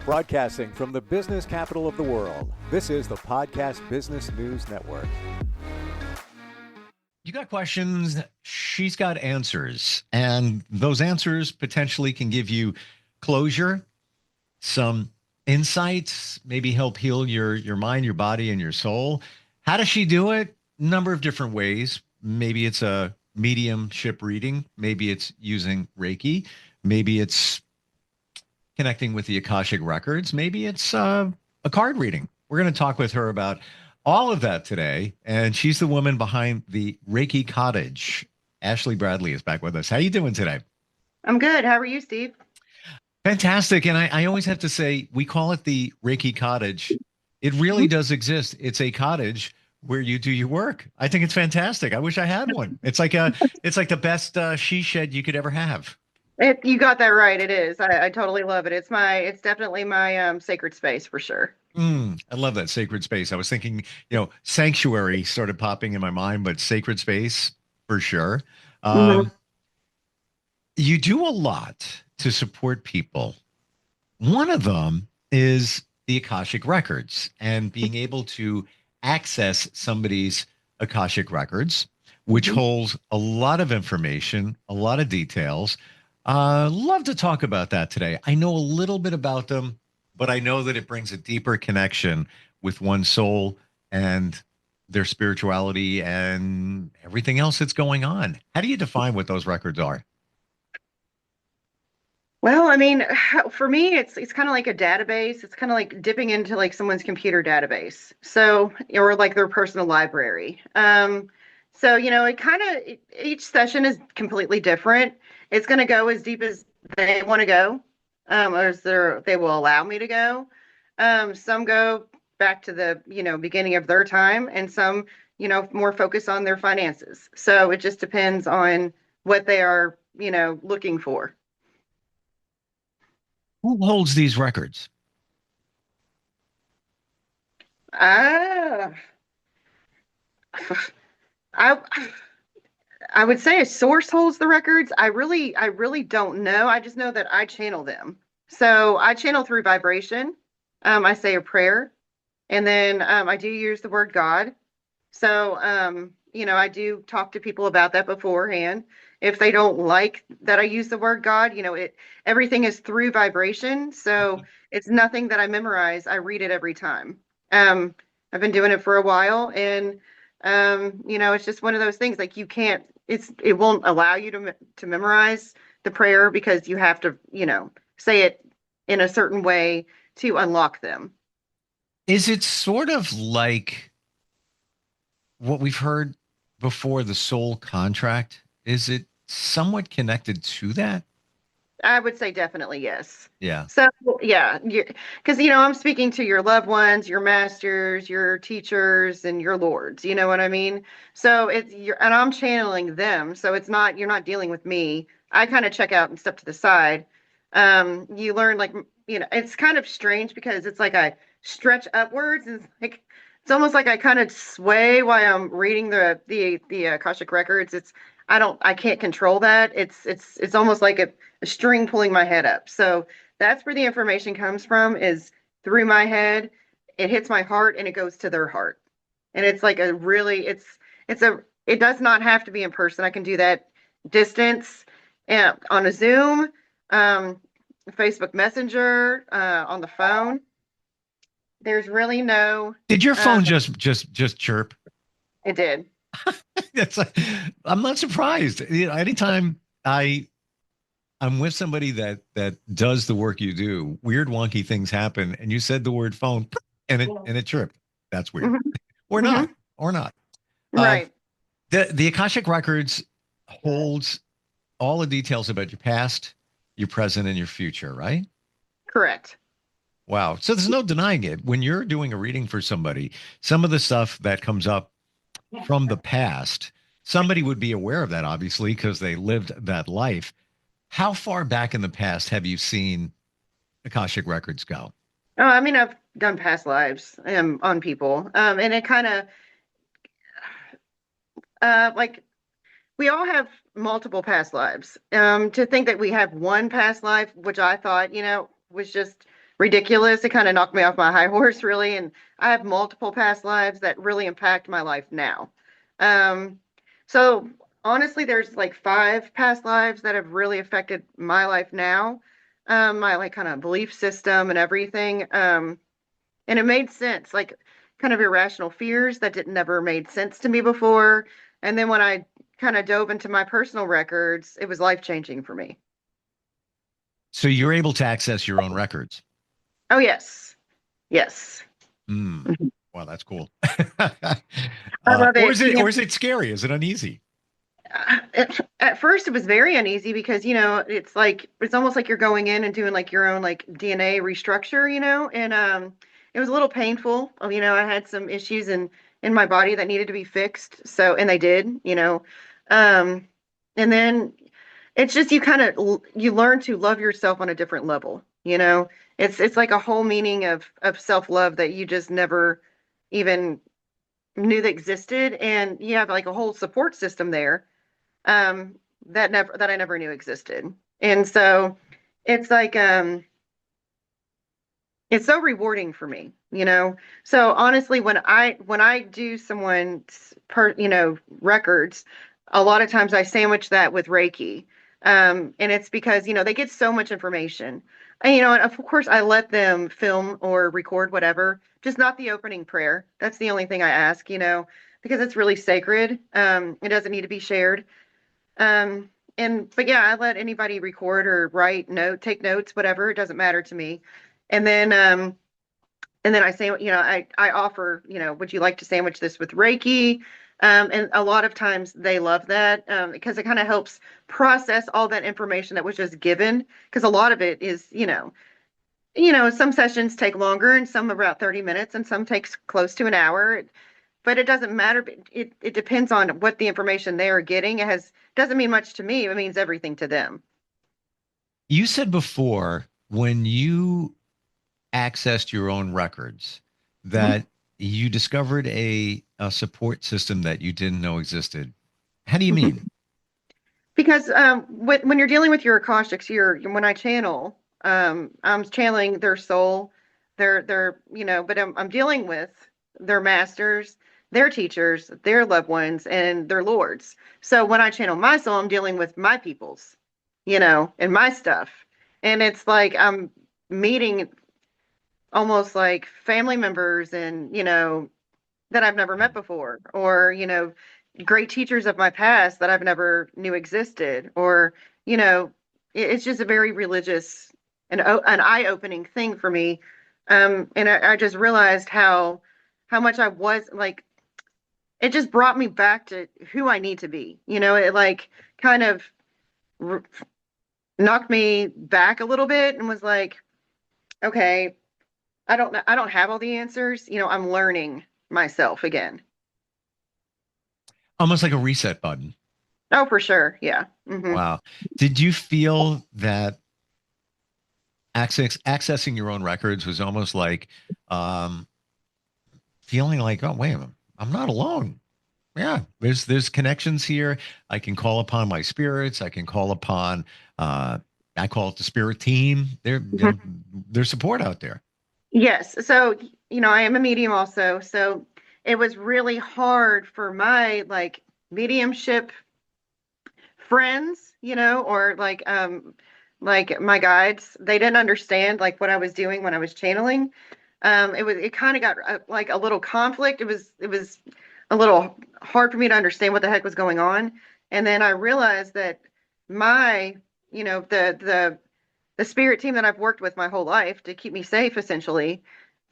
Broadcasting from the business capital of the world, this is the Podcast Business News Network. You got questions, she's got answers, and those answers potentially can give you closure, some insights, maybe help heal your mind, your body, and your soul. How does she do it? Number of different ways. Maybe it's a mediumship reading, maybe it's using Reiki, maybe it's connecting with the Akashic records, maybe it's a card reading. We're going to talk with her about all of that today, and she's the woman behind the Reiki Cottage. Ashlie Bradley is back with us. How you doing today? I'm good. How are you, Steve? Fantastic. And I always have to say, we call it the Reiki Cottage. It really does exist. It's a cottage where you do your work. I think it's fantastic. I wish I had one. It's like the best she shed you could ever have. You got that right. It is. I totally love it. It's definitely my sacred space for sure. I love that sacred space. I was thinking, sanctuary started popping in my mind, but sacred space for sure. You do a lot to support people. One of them is the Akashic records and being able to access somebody's Akashic records, which holds a lot of information, a lot of details. Love to talk about that today. I know a little bit about them, but I know that it brings a deeper connection with one's soul and their spirituality and everything else that's going on. How do you define what those records are? Well, I mean, for me, it's kind of like a database. It's kind of like dipping into like someone's computer database. So, or like their personal library. So, each session is completely different. It's going to go as deep as they want to go, or as they will allow me to go. Some go back to the, beginning of their time, and some, more focus on their finances. So it just depends on what they are, looking for. Who holds these records? I I would say a source holds the records. I really don't know. I just know that I channel them. So I channel through vibration. I say a prayer, and then I do use the word God. So I do talk to people about that beforehand. If they don't like that I use the word God, everything is through vibration. So it's nothing that I memorize. I read it every time. I've been doing it for a while, and it's just one of those things. Like it won't allow you to memorize the prayer because you have to, say it in a certain way to unlock them. Is it sort of like what we've heard before, the soul contract? Is it somewhat connected to that? I would say definitely yes. Yeah. So yeah, because I'm speaking to your loved ones, your masters, your teachers, and your lords. You know what I mean? So and I'm channeling them. So you're not dealing with me. I kind of check out and step to the side. You learn it's kind of strange because it's like I stretch upwards, and it's almost like I kind of sway while I'm reading the Akashic records. I can't control that. It's almost like a string pulling my head up. So that's where the information comes from, is through my head. It hits my heart and it goes to their heart. And it's like it does not have to be in person. I can do that distance and on a Zoom, Facebook Messenger, on the phone. There's really no. Did your phone just chirp? It did. I'm not surprised. Anytime I'm with somebody that does the work you do, weird wonky things happen, and you said the word phone, and it chirped. That's weird. Or not. Right. The Akashic records holds all the details about your past, your present, and your future, right? Correct. Wow. So there's no denying it. When you're doing a reading for somebody, some of the stuff that comes up from the past, somebody would be aware of that, obviously, because they lived that life. How far back in the past have you seen Akashic records go? Oh, I mean, I've done past lives on people, and it kind of like we all have multiple past lives. To think that we have one past life, which I thought, was just ridiculous. It kind of knocked me off my high horse, really. And I have multiple past lives that really impact my life now. Um, so honestly, there's like 5 past lives that have really affected my life now, my like kind of belief system and everything. And it made sense, like kind of irrational fears that didn't never made sense to me before. And then when I kind of dove into my personal records, it was life changing for me. So you're able to access your own records. Oh, yes. Yes. Mm. Mhm. Wow, that's cool. I love Or it. is it, or is it scary? Is it uneasy? At first, it was very uneasy because, it's like, it's almost like you're going in and doing like your own like DNA restructure, and it was a little painful. I had some issues in my body that needed to be fixed. So, and they did. Um, and then it's just you learn to love yourself on a different level. It's like a whole meaning of self-love that you just never even knew that existed, and you have like a whole support system there, that I never knew existed. And so it's like it's so rewarding for me. So honestly, when I do someone's records, a lot of times I sandwich that with Reiki. And it's because, they get so much information. And of course I let them film or record whatever, just not the opening prayer. That's the only thing I ask, because it's really sacred. It doesn't need to be shared. But yeah, I let anybody record or take notes, whatever. It doesn't matter to me. And then, I say, I offer, would you like to sandwich this with Reiki? And a lot of times they love that, because it kind of helps process all that information that was just given. Because a lot of it is, some sessions take longer and some about 30 minutes and some takes close to an hour. But it doesn't matter. It depends on what the information they are getting. Doesn't mean much to me. It means everything to them. You said before when you accessed your own records Mhm. that you discovered a support system that you didn't know existed. How do you Mhm. mean? Because when you're dealing with your Akashics, when I channel, I'm channeling their soul, but I'm dealing with their masters, their teachers, their loved ones, and their lords. So when I channel my soul, I'm dealing with my peoples, and my stuff. And it's like I'm meeting almost like family members and, that I've never met before, or, great teachers of my past that I've never knew existed, or, it's just a very religious and an eye-opening thing for me. And I just realized how much I was like, it just brought me back to who I need to be. It like kind of r knocked me back a little bit and was like, okay, I don't know, I don't have all the answers. I'm learning myself again. Almost like a reset button. Oh, for sure. Yeah. Wow. Did you feel that accessing your own records was almost like um, feeling like, oh, wait a minute, I'm not alone. Yeah, there's connections here. I can call upon my spirits. I can call upon I call it the spirit team. Mhm. There's support out there. Yes. So, I am a medium also. So it was really hard for my like mediumship friends, or like my guides. They didn't understand like what I was doing when I was channeling. It kind of got like a little conflict. It was a little hard for me to understand what the heck was going on. And then I realized that my, the spirit team that I've worked with my whole life to keep me safe essentially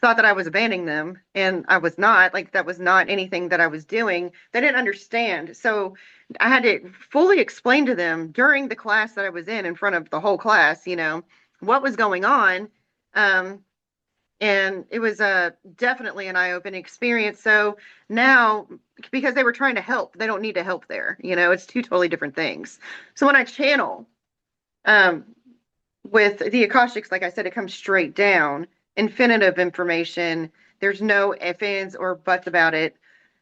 thought that I was abandoning them, and I was not. Like that was not anything that I was doing. They didn't understand. So I had to fully explain to them during the class that I was in front of the whole class, what was going on. Um, and it was definitely an eye-opening experience. So now, because they were trying to help, they don't need to help there. It's two totally different things. So when I channel, um, with the Akashics, like I said, it comes straight down, infinitive information. There's no ifs, ands, or buts about it.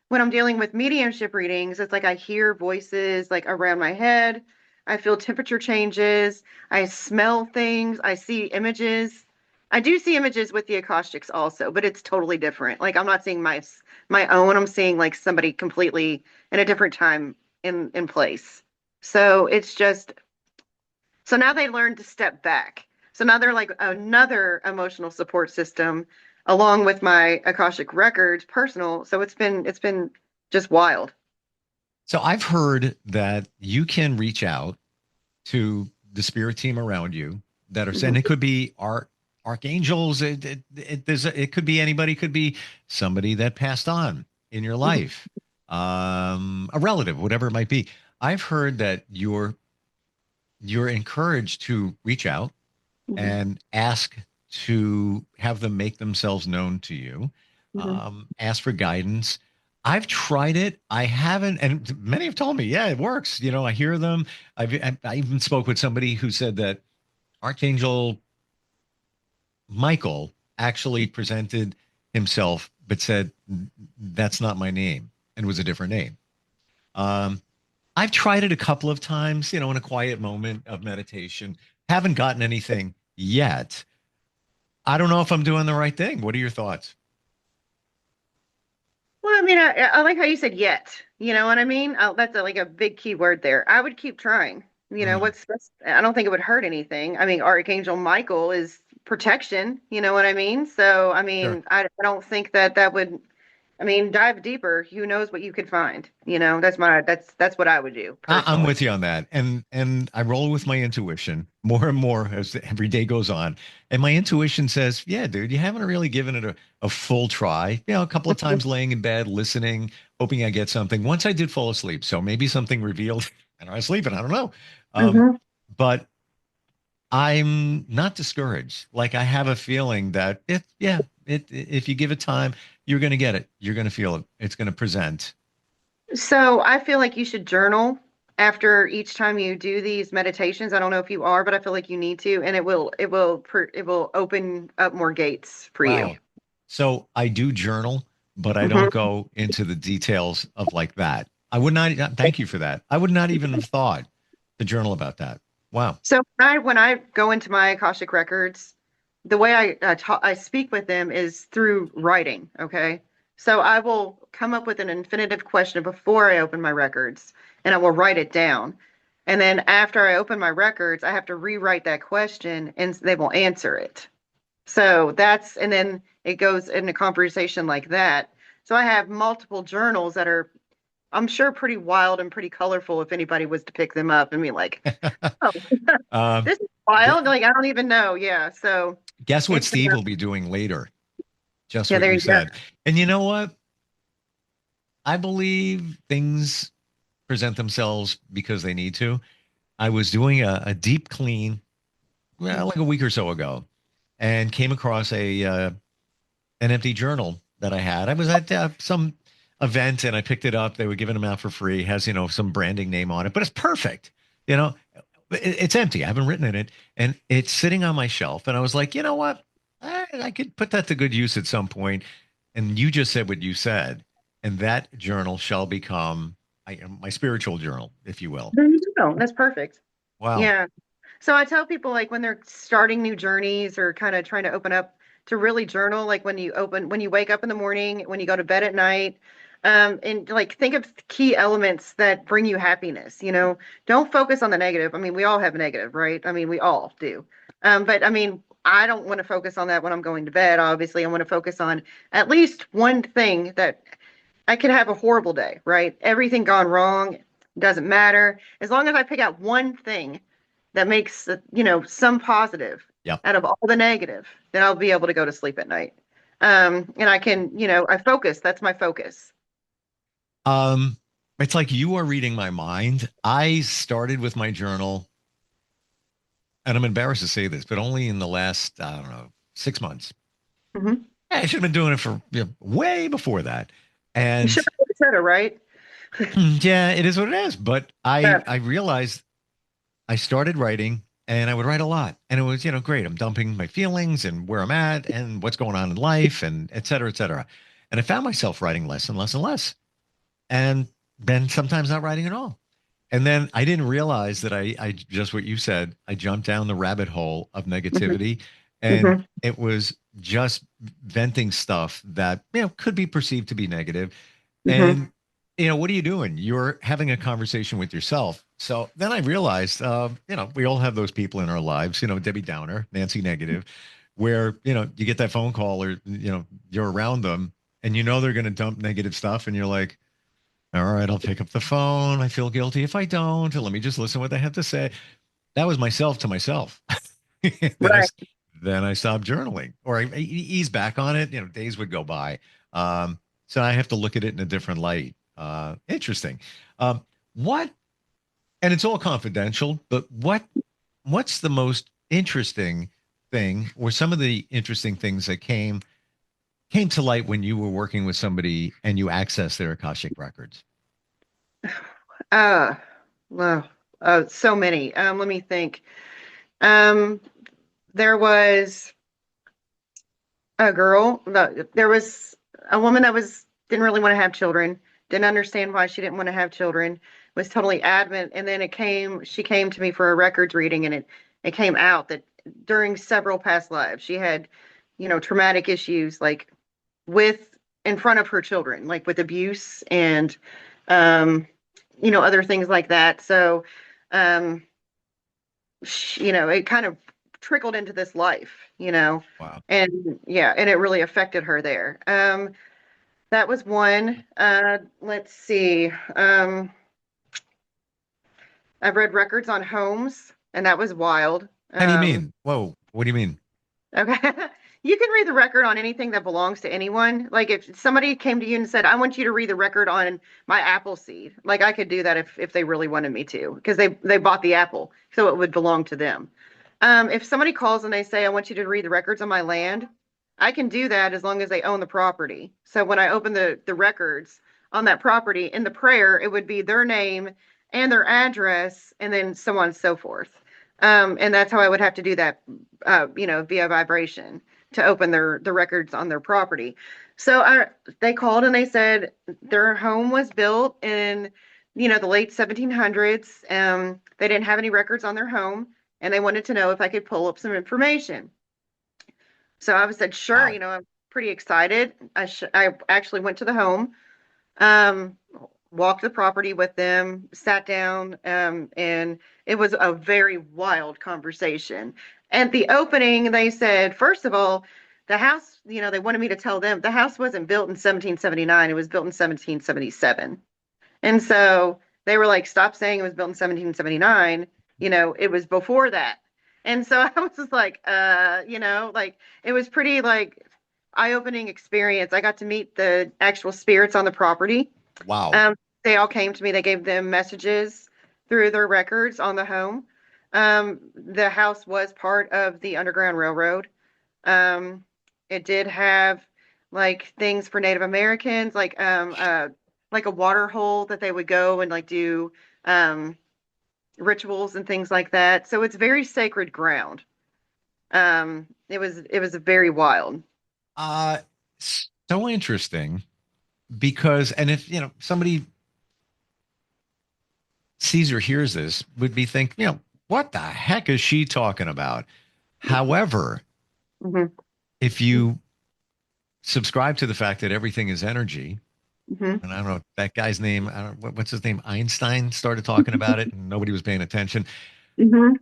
When I'm dealing with mediumship readings, it's like I hear voices like around my head. I feel temperature changes. I smell things. I see images. I do see images with the acoustics also, but it's totally different. Like I'm not seeing my own. I'm seeing like somebody completely in a different time in place. So it's just so now they learned to step back. So now they're like another emotional support system along with my Akashic records, personal. So it's been just wild. So I've heard that you can reach out to the spirit team around you that are saying Mhm. it could be archangels. It could be anybody. It could be somebody that passed on in your Mhm. life, a relative, whatever it might be. I've heard that you're encouraged to reach out Mhm. and ask to have them make themselves known to you. Mhm. Ask for guidance. I've tried it. I haven't, and many have told me, yeah, it works. You know, I hear them. I even spoke with somebody who said that Archangel Michael actually presented himself, but said that's not my name, and it was a different name. Um, I've tried it a couple of times, you know, in a quiet moment of meditation. Haven't gotten anything yet. I don't know if I'm doing the right thing. What are your thoughts? Well, I mean, I like how you said yet. You know what I mean? That's like a big key word there. I would keep trying. You know, Mm, I don't think it would hurt anything. I mean, Archangel Michael is protection. You know what I mean? So, I sure. mean, I don't think that would, I mean, dive deeper. Who knows what you could find? You know, that's what I would do I'm personally. with you on that, and I roll with my intuition more and more as every day goes on. And my intuition says, "Yeah, dude, you haven't really given it a full try. You know, a couple of times laying in bed, listening, hoping I get something. Once I did fall asleep, so maybe something revealed, and I was sleeping. I don't know, Hmm. but I'm not discouraged. Like I have a feeling that if you give it time, you're going to get it. You're going to feel it. It's going to present. So I feel like you should journal after each time you do these meditations. I don't know if you are, but I feel like you need to, and it will open up more gates for you. Wow. So I do journal, but I don't Hmm. go into the details of like that. I would not, thank you for that. I would not even have thought to journal about that. Wow. So when I go into my Akashic records, the way I speak with them is through writing. Okay, so I will come up with an infinitive question before I open my records, and I will write it down. And then after I open my records, I have to rewrite that question, and they will answer it. So and then it goes in a conversation like that. So I have multiple journals that are, I'm sure, pretty wild and pretty colorful if anybody was to pick them up and be like, oh, Um, this is gu- wild. Like, I don't even know. Yeah. So Guess what it's, Steve will be doing later? Just yeah, what there you you go. said. And you know what? I believe things present themselves because they need to. I was doing a deep clean, well, like a week or so ago, and came across an empty journal that I had. I was at some event and I picked it up. They were giving them out for free. It has, you know, some branding name on it, but it's perfect. You know, it's empty. I haven't written in it, and it's sitting on my shelf. And I was like, you know what? I could put that to good use at some point. And you just said what you said, and that journal shall become my spiritual journal, if you will. There you go. That's perfect. Wow. Yeah. So I tell people like when they're starting new journeys or kind of trying to open up to really journal, like when you wake up in the morning, when you go to bed at night, and like think of key elements that bring you happiness, you know, don't focus on the negative. I mean, we all have negative, right? I mean, we all do. But I mean, I don't want to focus on that when I'm going to bed. Obviously, I want to focus on at least one thing that I could have a horrible day, right? Everything gone wrong, doesn't matter. As long as I pick out one thing that makes, some positive Yep. out of all the negative, then I'll be able to go to sleep at night. And I can, I focus. That's my focus. Um, it's like you are reading my mind. I started with my journal, and I'm embarrassed to say this, but only in the last, I don't know, 6 months. Hmm. I should have been doing it for way before that. You And should have said it, right? yeah, it is what it is. But I Yeah. I realized I started writing and I would write a lot. And it was, great. I'm dumping my feelings and where I'm at and what's going on in life and et cetera, et cetera. And I found myself writing less and less and less. And then sometimes not writing at all. And then I didn't realize that I just what you said, I jumped down the rabbit hole of Mhm. negativity. And Hmm. it was just venting stuff that, could be perceived to be negative. Hmm. And, what are you doing? You're having a conversation with yourself. So then I realized, we all have those people in our lives, Debbie Downer, Nancy Negative, where, you get that phone call or, you're around them and they're going to dump negative stuff. And you're like, all right, I'll pick up the phone. I feel guilty if I don't. Let me just listen to what they have to say. That was myself to myself. then I Right. then I stopped journaling, or I ease back on it. Days would go by, so I have to look at it in a different light. Interesting. What? And it's all confidential. But what's the most interesting thing, or some of the interesting things that came to light when you were working with somebody and you accessed their Akashic records? Uh, well, so many. Let me think. Um, there was a girl. There was a woman that didn't really want to have children. Didn't understand why she didn't want to have children. Was totally adamant. And then she came to me for a records reading, and it came out that during several past lives she had, traumatic issues like with in front of her children, like with abuse and, um, other things like that. So, um, it kind of trickled into this life, Wow. and yeah, and it really affected her there. That was one. Let's see. I've read records on homes, and that was wild. How do you mean? Whoa. What do you mean? Okay. You can read the record on anything that belongs to anyone. Like if somebody came to you and said, I want you to read the record on my apple seed, like I could do that if they really wanted me to, because they bought the apple, so it would belong to them. If somebody calls and they say, I want you to read the records on my land, I can do that as long as they own the property. So when I open the records on that property in the prayer, it would be their name and their address, and then so on and so forth. And that's how I would have to do that, via vibration to open the records on their property. So they called and they said their home was built in, the late 1700s. They didn't have any records on their home, and they wanted to know if I could pull up some information. So I said, sure. Wow. I'm pretty excited. I actually went to the home, um, walked the property with them, sat down, and it was a very wild conversation. At the opening, they said, first of all, the house, they wanted me to tell them the house wasn't built in 1779, it was built in 1777. And so they were like, stop saying it was built in 1779. It was before that. And so I was just like, like it was pretty like eye-opening experience. I got to meet the actual spirits on the property. Wow. Um, they all came to me. They gave them messages through their records on the home. The house was part of the Underground Railroad. Um, it did have like things for Native Americans, like a water hole that they would go and like do um, rituals and things like that. So it's very sacred ground. It was very wild. Uh, so interesting because, and if, somebody sees or hears this, would be think, what the heck is she talking about? However, Hmm. if you subscribe to the fact that everything is energy, Hmm. and I don't know that guy's name, I don't what's his name, Einstein started talking about it and nobody was paying attention. Hmm.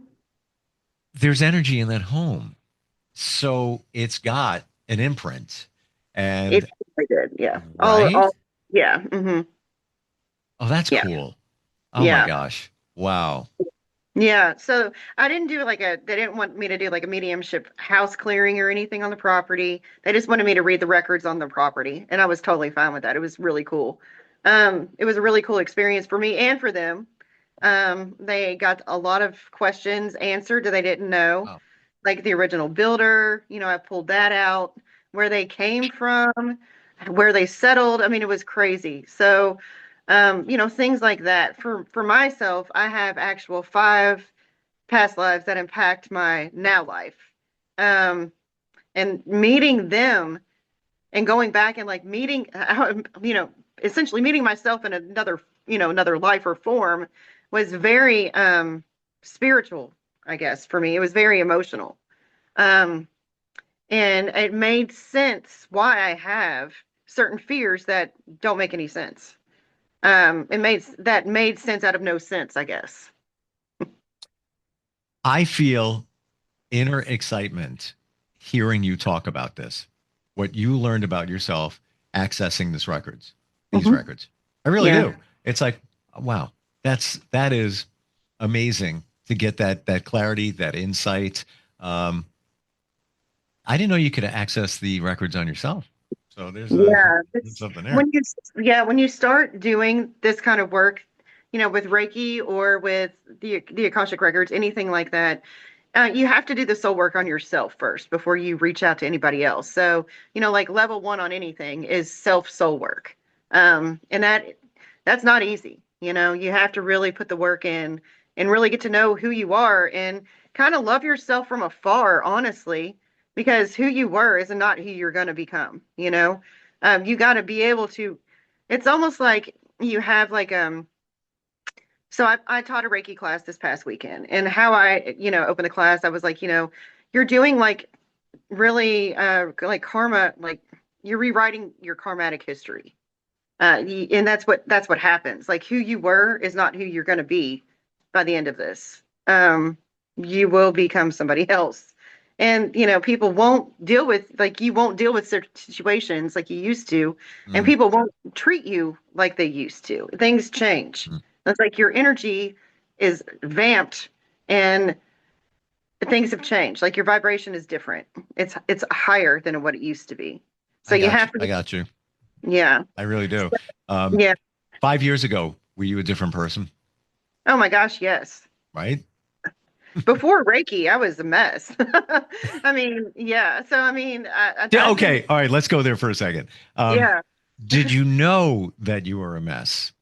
There's energy in that home. So it's got an imprint. It And really did. Yeah. right? Yeah. Hmm. Oh, that's Yeah. cool. Oh my Yeah. gosh. Wow. Yeah, so I didn't do they didn't want me to do like a mediumship house clearing or anything on the property. They just wanted me to read the records on the property, and I was totally fine with that. It was really cool. It was a really cool experience for me and for them. They got a lot of questions answered that they didn't know, Wow. like the original builder, I pulled that out, where they came from, where they settled. I mean, it was crazy. So, things like that. For myself, I have actual 5 past lives that impact my now life. Um, and meeting them and going back and like meeting, essentially meeting myself in another life or form was very spiritual, I guess, for me. It was very emotional. Um, And it made sense why I have certain fears that don't make any sense. It made sense out of no sense, I guess. I feel inner excitement hearing you talk about this, what you learned about yourself accessing these Hmm. records. I really Yeah. do. It's like, wow, that is amazing to get that clarity, that insight. Um, I didn't know you could access the records on yourself. So Yeah, there's it's something there. when you yeah, when you start doing this kind of work, with Reiki or with the Akashic records, anything like that, you have to do the soul work on yourself first before you reach out to anybody else. So, like level one on anything is self soul work. And that's not easy. You have to really put the work in and really get to know who you are and kind of love yourself from afar, honestly, because who you were is not who you're going to become. You got to be able to, it's almost like you have like, so I taught a Reiki class this past weekend, and how I, opened the class, I was like, you're doing like really, like karma, like you're rewriting your karmatic history. And that's what happens. Like who you were is not who you're going to be by the end of this. You will become somebody else. And people won't deal with like you won't deal with certain situations like you used to, and Mm, people won't treat you like they used to. Things change. mm. It's like your energy is vamped, and things have changed. Like your vibration is different. It's higher than what it used to be. So I you got you. have to, I got you. yeah, I really do. Um, yeah. 5 years ago, were you a different person? Oh my gosh, yes. Right? Before Reiki, I was a mess. I mean, yeah. So I mean, Yeah, I've been, okay. All right. Let's go there for a second. yeah. Did you know that you were a mess?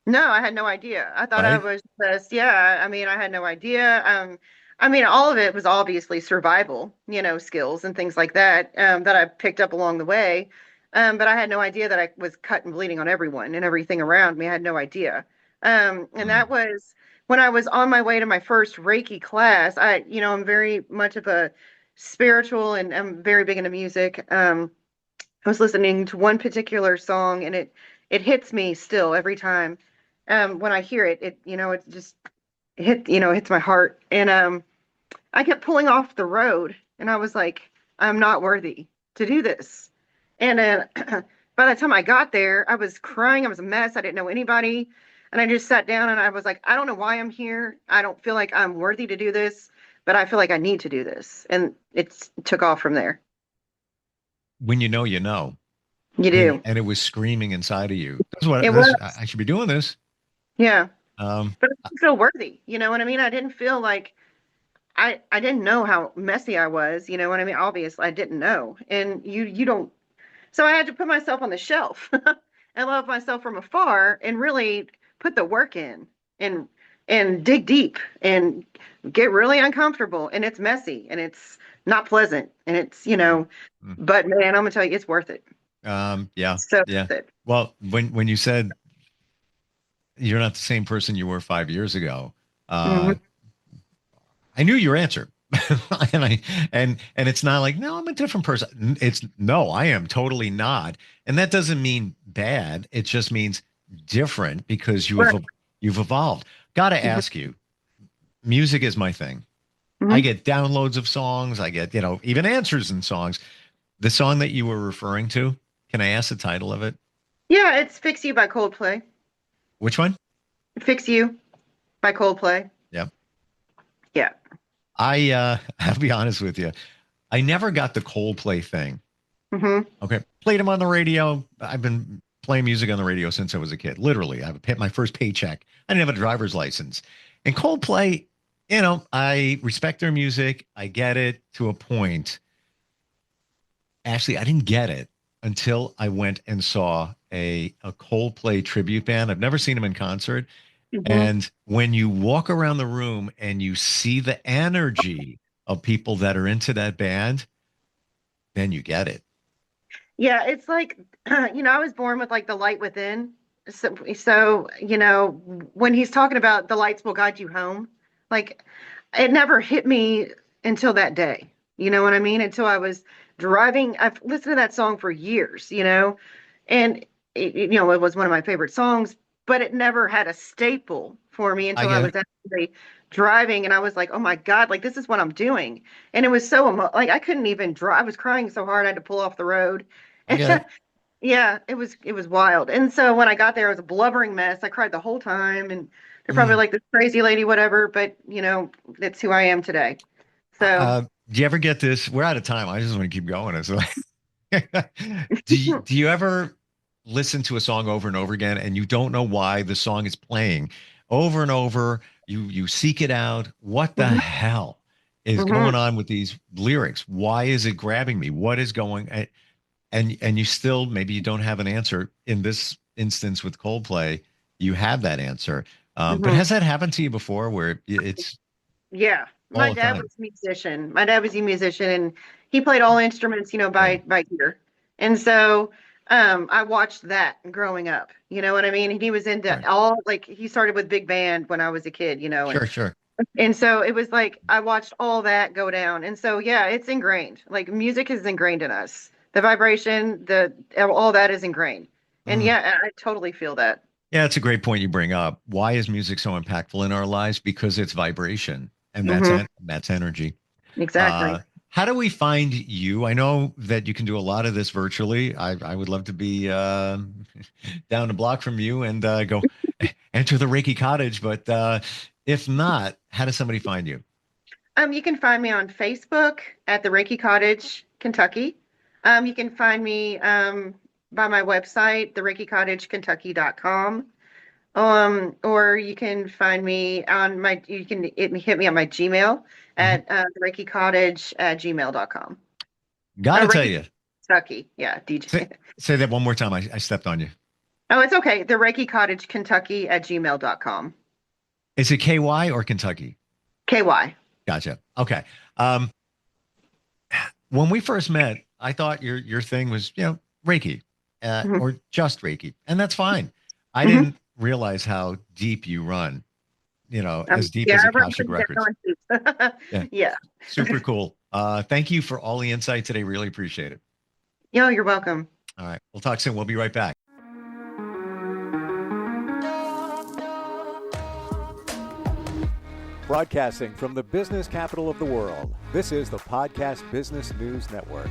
No, I had no idea. I thought I Right? was just, yeah. I mean, I had no idea. I mean, all of it was obviously survival, skills and things like that, that I picked up along the way. But I had no idea that I was cut and bleeding on everyone and everything around me. I had no idea. And Mm, that was when I was on my way to my first Reiki class. I'm very much of a spiritual, and I'm very big into music. I was listening to one particular song, and it hits me still every time. When I hear it, it just hits my heart. And I kept pulling off the road, and I was like, I'm not worthy to do this. And by the time I got there, I was crying. I was a mess. I didn't know anybody. And I just sat down and I was like, I don't know why I'm here. I don't feel like I'm worthy to do this, but I feel like I need to do this. And it took off from there. when you know, you know. You And do. it was screaming inside of you. It was, I should be doing this. yeah. Um, But I didn't feel worthy. You know what I mean? I didn't feel like I didn't know how messy I was. You know what I mean? Obviously, I didn't know. And you don't. So I had to put myself on the shelf and love myself from afar and really put the work in and dig deep and get really uncomfortable. And it's messy and it's not pleasant and mm, mm. but man, I'm gonna tell you, it's worth it. Yeah, It's so yeah. worth it. Well, when you said you're not the same person you were 5 years ago, uh, Hmm. I knew your answer. and and it's not like, no, I'm a different person. It's no, I am totally not. And that doesn't mean bad. It just means different because Right. you've evolved. Got to Hmm. ask you, music is my thing. I Hmm. get downloads of songs. I get, even answers in songs. The song that you were referring to, can I ask the title of it? Yeah, it's Fix You by Coldplay. Which one? Fix You by Coldplay. Yeah. Yeah. I'll be honest with you. I never got the Coldplay thing. Hmm. Okay. Played them on the radio. I've been playing music on the radio since I was a kid. Literally, I've hit my first paycheck. I didn't have a driver's license. And Coldplay, I respect their music. I get it to a point. Actually, I didn't get it until I went and saw a Coldplay tribute band. I've never seen them in concert. Hmm. And when you walk around the room and you see the energy of people that are into that band, then you get it. Yeah, it's like, I was born with like the light within. So, when he's talking about the lights will guide you home, like it never hit me until that day. You know what I mean? Until I was driving. I've listened to that song for years, and it was one of my favorite songs, but it never had a staple for me I until I get was it. actually driving, and I was like, oh my God, like this is what I'm doing. And it was so like I couldn't even drive. I was crying so hard I had to pull off the road. I get it. Yeah, it was wild. And so when I got there, it was a blubbering mess. I cried the whole time, and they're probably Mm. like this crazy lady, whatever. But that's who I am today. So, Do you ever get this? We're out of time. I just want to keep going. It's like, do you ever listen to a song over and over again and you don't know why the song is playing over and over? You seek it out. What the mhm, hell is mhm, going on with these lyrics? Why is it grabbing me? What is going? And you still maybe you don't have an answer. In this instance with Coldplay, you have that answer. But mhm. has that happened to you before, where it's Yeah, my all the dad time? was a musician. My dad was a musician, and he played all instruments, Yeah, by ear. And so, I watched that growing up. You know what I mean? And he was into right. all like he started with big band when I was a kid, and Sure, sure. and so it was like I watched all that go down. And so yeah, it's ingrained. Like music is ingrained in us. The vibration, the all that is ingrained. And Mm. yeah, I totally feel that. Yeah, it's a great point you bring up. Why is music so impactful in our lives? Because it's vibration, and Hmm. that's energy. Exactly. How do we find you? I know that you can do a lot of this virtually. I would love to be down the block from you and go enter the Reiki Cottage. But if not, how does somebody find you? You can find me on Facebook at the Reiki Cottage, Kentucky. You can find me by my website, thereikicottagekentucky.com. Or you can find me on you can hit me on my Gmail Mhm. at reikicottage@gmail.com. Gotta tell Reiki you, Kentucky. Yeah, say, DJ. say that one more time. I stepped on you. Oh, it's okay. The Reiki Cottage Kentucky at gmail.com. Is it KY or Kentucky? KY. Gotcha. Okay. Um, when we first met, I thought your thing was, Reiki, Hmm. or just Reiki, and that's fine. I Hmm. didn't realize how deep you run, as deep Yeah, as I run Akashic pretty Records. down. Yeah, Yeah. super cool. Thank you for all the insight today. Really appreciate it. Yo, you're welcome. All right, we'll talk soon. We'll be right back. Broadcasting from the business capital of the world, this is the Podcast Business News Network.